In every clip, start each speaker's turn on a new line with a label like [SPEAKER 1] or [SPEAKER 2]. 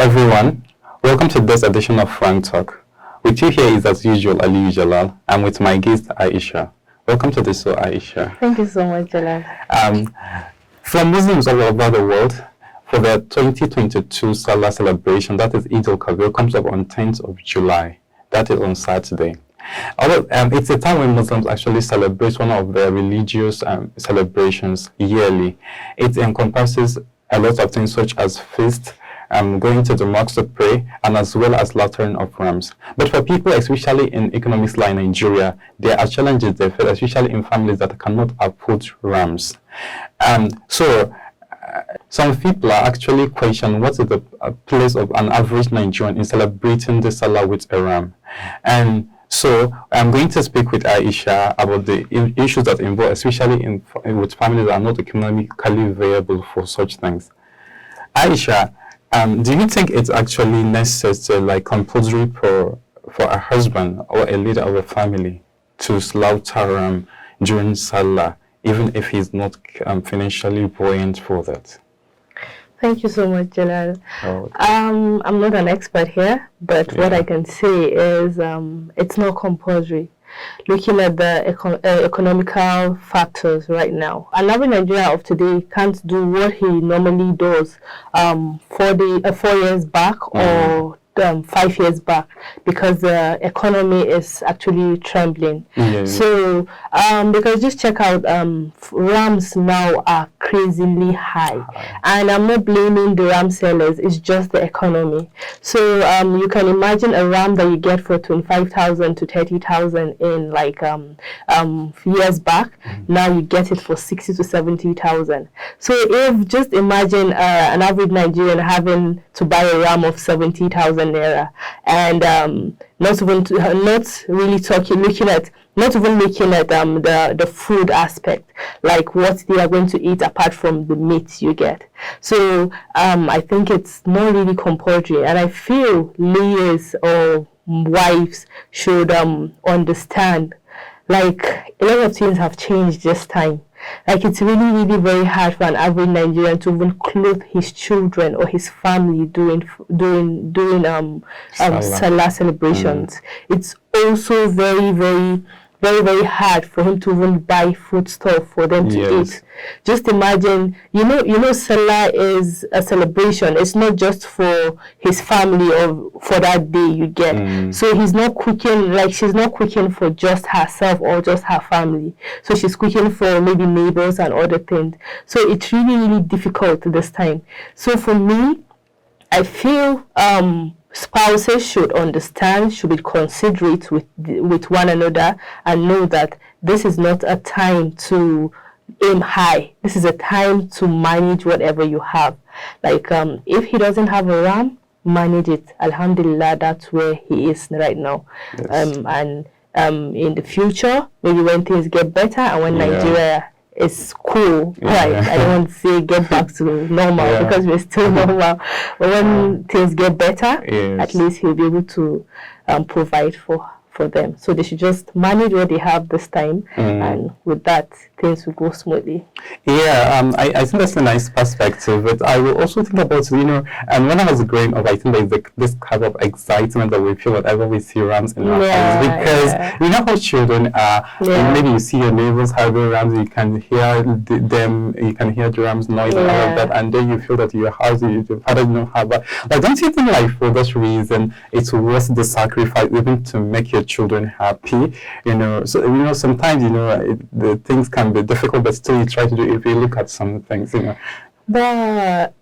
[SPEAKER 1] everyone, welcome to this edition of Frank Talk. With you here is as usual Ali Jalal. I'm with my guest Aisha. Welcome to the show, Aisha.
[SPEAKER 2] Thank you so much, Jalal.
[SPEAKER 1] For Muslims all over the world, for the 2022 Sallah celebration, that is Eid-el-Kabir, comes up on 10th of July. That is on Saturday. It's a time when Muslims actually celebrate one of their religious celebrations yearly. It encompasses a lot of things such as feast, going to the mosque to pray, and as well as slaughtering of rams. But for people, especially in economics like Nigeria, there are challenges they face, especially in families that cannot afford rams. Some people are actually questioning what is the place of an average Nigerian in celebrating the Salah with a ram. And so I'm going to speak with Aisha about the issues that involve, especially with families that are not economically viable for such things. Aisha, do you think it's actually necessary, like compulsory for a husband or a leader of a family to slaughter ram during Salah, even if he's not financially buoyant for that?
[SPEAKER 2] Thank you so much, Jalal.
[SPEAKER 1] Oh.
[SPEAKER 2] I'm not an expert here, but what I can say is it's not compulsory. Looking at the economical factors right now, an average Nigerian of today can't do what he normally does 4 years back or 5 years back, because the economy is actually trembling. So because just check out, rams now are crazily high, and I'm not blaming the ram sellers, it's just the economy. So you can imagine a ram that you get for 25,000 to 30,000 in like years back. Now you get it for 60 to 70,000. So if just imagine an average Nigerian having to buy a ram of 70,000 naira, and not really looking at the food aspect, like what they are going to eat apart from the meat you get. So I think it's not really compulsory, and I feel leaders or wives should understand, like, a lot of things have changed this time. Like, it's really, really very hard for an average Nigerian to even clothe his children or his family doing Salah celebrations. It's also very, very, very, very hard for him to even buy food stuff for them to eat. Just imagine, you know, Salah is a celebration. It's not just for his family or for that day you get. So he's not cooking, like, she's not cooking for just herself or just her family. So she's cooking for maybe neighbors and other things. So it's really, really difficult this time. So for me, I feel spouses should understand, should be considerate with one another, and know that this is not a time to aim high. This is a time to manage whatever you have. Like, if he doesn't have a ram, manage it. Alhamdulillah, that's where he is right now. And in the future, maybe when things get better and when Nigeria is cool, right? I don't want to say get back to normal because we're still normal. But when things get better, at least he'll be able to provide for them. So they should just manage what they have this time, and with that, things will go smoothly.
[SPEAKER 1] I think that's a nice perspective, but I will also think about, and when I was growing up, I think there's this kind of excitement that we feel whenever we see rams in our house, because you know how children are, and maybe you see your neighbors having rams, you can hear them, you can hear the rams noise and all of that, and then you feel that your house, your father don't have that. Like, don't you think, like, for this reason, it's worth the sacrifice even to make your children happy? So sometimes the things can be difficult, but still you try to do it if you look at some things,
[SPEAKER 2] But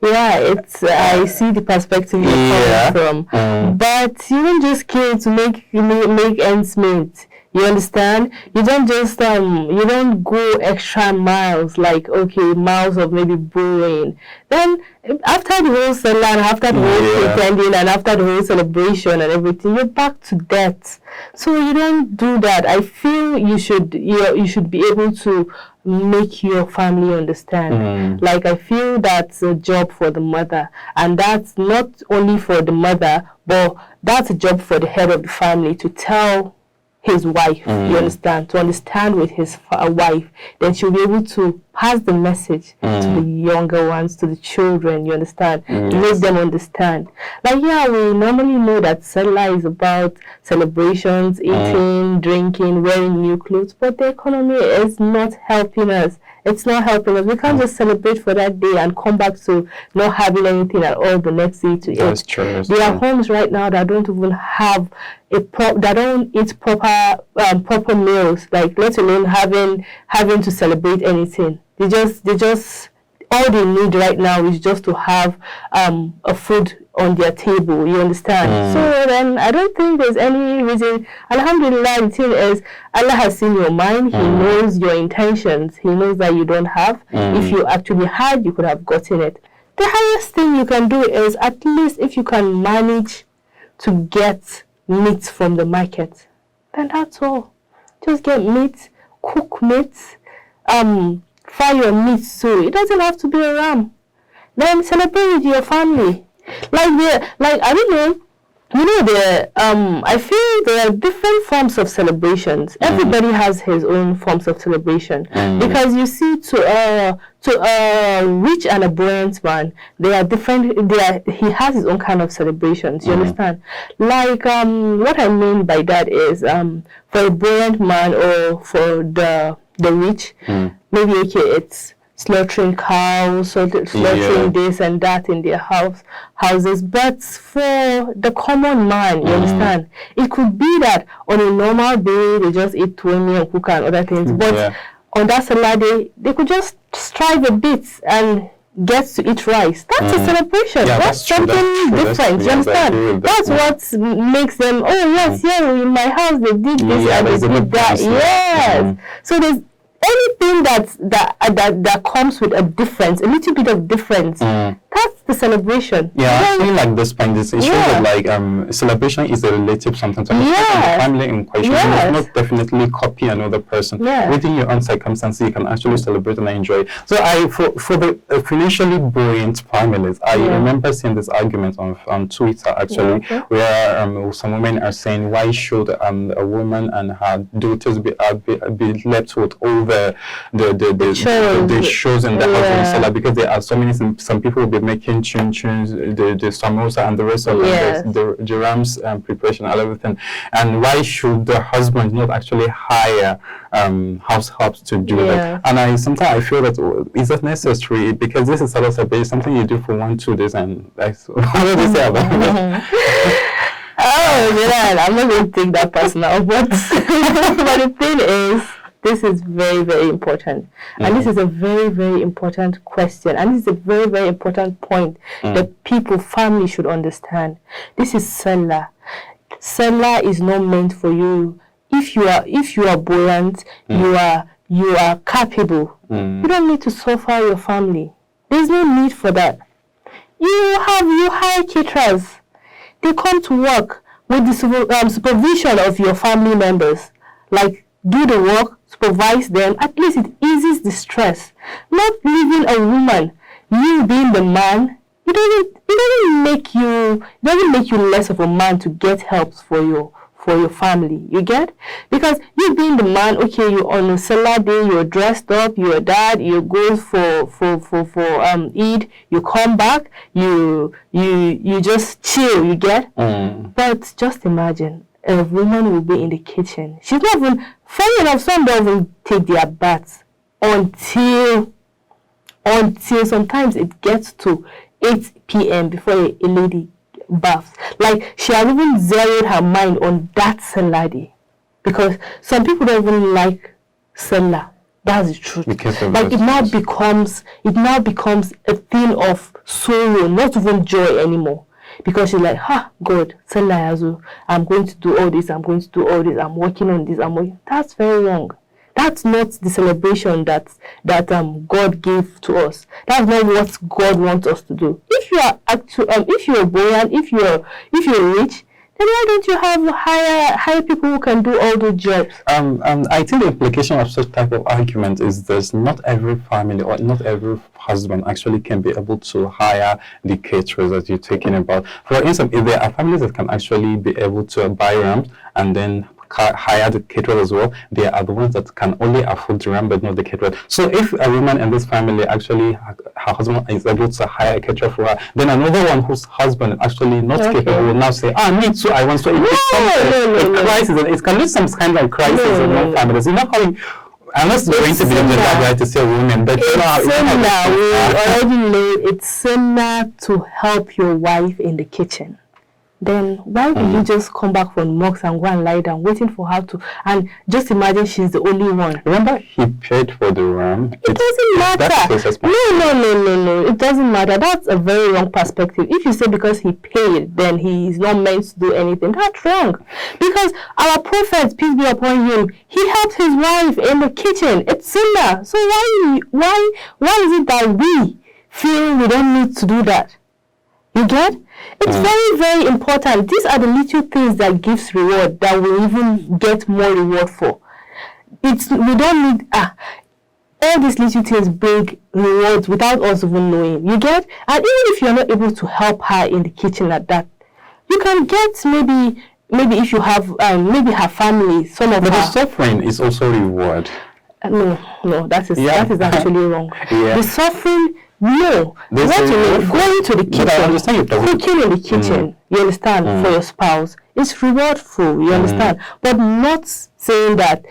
[SPEAKER 2] it's I see the perspective you're coming from. But you don't just kill to make ends meet. You understand? You don't just you don't go extra miles, like miles of maybe bullying. Then after the whole Salah and after the whole pretending and after the whole celebration and everything, you're back to death. So you don't do that. I feel you should be able to make your family understand. Like, I feel that's a job for the mother, and that's not only for the mother, but that's a job for the head of the family to tell his wife, you understand, to understand with his wife, then she'll be able to pass the message to the younger ones, to the children, you understand? Make them understand. Like, yeah, we normally know that Sallah is about celebrations, eating, drinking, wearing new clothes, but the economy is not helping us. It's not helping us. We can't just celebrate for that day and come back to not having anything at all the next day to eat.
[SPEAKER 1] That's true.
[SPEAKER 2] There are homes right now that don't even have that don't eat proper meals, like let alone having to celebrate anything. They just all they need right now is just to have a food on their table, you understand? So then I don't think there's any reason. Alhamdulillah, the thing is, Allah has seen your mind. He knows your intentions. He knows that you don't have. If you actually had, you could have gotten it. The highest thing you can do is, at least if you can manage to get meat from the market, then that's all. Just get meat, cook meat, fry your meat, so it doesn't have to be a ram. Then celebrate with your family. Like I don't know, you know, I feel there are different forms of celebrations. Everybody has his own forms of celebration, because you see, to a rich and a buoyant man, they are different. He has his own kind of celebrations. You understand? Like what I mean by that is, for a buoyant man or for the rich, maybe it's slaughtering cows or slaughtering this and that in their houses. But for the common man, you understand, it could be that on a normal day they just eat twemi and cook and other things. But on that Salah day, they could just strive a bit and get to eat rice. That's a celebration. That's something different. You understand? That's what makes them, oh yes, in my house they did this and they did that. Yes. So there's anything that comes with a difference, a little bit of difference, that's the celebration.
[SPEAKER 1] I feel like this point is it shows that like celebration is a relative sometimes. The family in question, you must not definitely copy another person. Within your own circumstances, you can actually celebrate and enjoy. So for the financially buoyant families, I remember seeing this argument on Twitter actually, where some women are saying, why should a woman and her daughters be left with all the shows in the house in Salah, because there are so many, some people will be making chin-chins, the samosa and the rest of the rams preparation and everything. And why should the husband not actually hire house helps to do that? And sometimes I feel that is that necessary, because this is Salah Sabbath, something you do for 1-2 days, and that's what do you say about that?
[SPEAKER 2] I'm not going to take that personal, but the thing is, this is very, very important. And this is a very, very important question. And this is a very, very important point that family should understand. This is Sallah. Sallah is not meant for you. If you are buoyant, you are capable. You don't need to suffer your family. There's no need for that. You hire caterers. They come to work with the supervision of your family members. Like, do the work, supervise them. At least it eases the stress. Not leaving a woman, you being the man, it doesn't make you less of a man to get help for your family. You get? Because you being the man, okay, you on a Salah day, you're dressed up, you're a dad, you go for Eid, you come back, you just chill. You get? But just imagine, a woman will be in the kitchen. She's not even, funny enough, some don't even take their baths until sometimes it gets to 8 p.m. before a lady baths. Like, she has even zeroed her mind on that Salah day. Because some people don't even like Salah. That's the truth. Like, it now becomes a thing of sorrow, not even joy anymore. Because she's like, God, Salah Yazu, I'm going to do all this, I'm working on this, That's very wrong. That's not the celebration that God gave to us. That's not what God wants us to do. If you are if you're buoyant, if you're rich, then why don't you have hire people who can do all the jobs?
[SPEAKER 1] I think the implication of such type of argument is this: not every family or not every husband actually can be able to hire the caterers that you're talking about. For instance, if there are families that can actually be able to buy rams and then hire the caterer as well. They are the ones that can only afford the ram but not the caterer. So if a woman in this family actually, her husband is able to hire a caterer for her, then another one whose husband is actually not capable will now say, me too, I want to. A crisis. It can lead some kind of crisis in one families. You know how I'm not going to be the guy to say women, but
[SPEAKER 2] we already know it's similar to help your wife in the kitchen. Then why will you just come back from mosque and go and lie down waiting for her to, and just imagine she's the only one?
[SPEAKER 1] Remember, he paid for the ram.
[SPEAKER 2] It doesn't matter. No, it doesn't matter. That's a very wrong perspective. If you say because he paid, then he is not meant to do anything, that's wrong. Because our prophet, peace be upon him, he helped his wife in the kitchen. It's similar. So why is it that we feel we don't need to do that? You get? It's very, very important. These are the little things that gives reward, that we even get more reward for. We don't need all these little things bring rewards without us even knowing. You get? And even if you're not able to help her in the kitchen at that, you can get maybe if you have maybe her family, some of
[SPEAKER 1] but
[SPEAKER 2] her.
[SPEAKER 1] the suffering is also reward.
[SPEAKER 2] No, that is actually wrong. The suffering. No, going to the kitchen, cooking in the kitchen, you understand, for your spouse, it's rewardful, you understand, but not saying that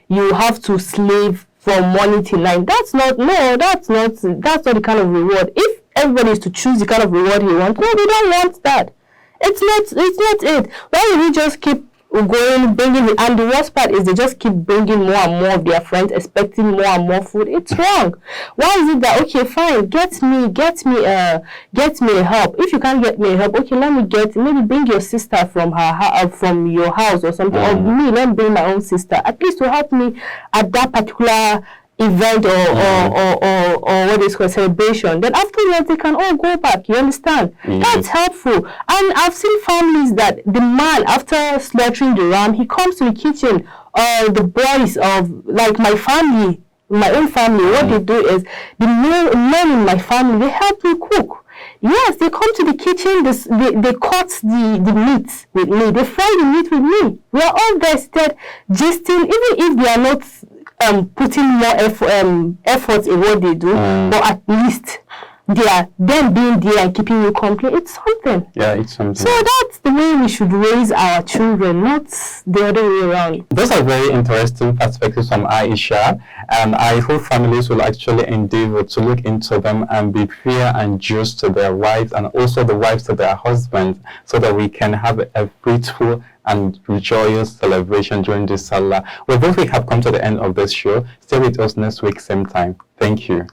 [SPEAKER 2] you have to slave from morning till night. That's not the kind of reward. If everybody is to choose the kind of reward he wants, no, we don't want that. It's not it. Why would we just keep going, bringing it? And the worst part is they just keep bringing more and more of their friends, expecting more and more food. It's wrong. Why is it that, okay, fine, get me help. If you can't get me help, okay, maybe bring your sister from your house or something, or me, let me bring my own sister, at least to help me at that particular event or what is called celebration. Then afterwards they can all go back. You understand? That's helpful. And I've seen families that the man, after slaughtering the ram, he comes to the kitchen. The boys of like my family, my own family, what they do is the men in my family, they help me cook. Yes, they come to the kitchen, they cut the meat with me, they fry the meat with me. We are all there instead gisting, even if they are not putting more effort in what they do, but at least they are them being there and keeping you company. It's something.
[SPEAKER 1] Yeah, it's something.
[SPEAKER 2] So that's the way we should raise our children, not the other way around.
[SPEAKER 1] Those are very interesting perspectives from Aisha, and I hope families will actually endeavor to look into them and be fair and just to their wives and also the wives to their husbands, so that we can have a fruitful and joyous celebration during this Sallah. With this, we have come to the end of this show. Stay with us next week, same time. Thank you.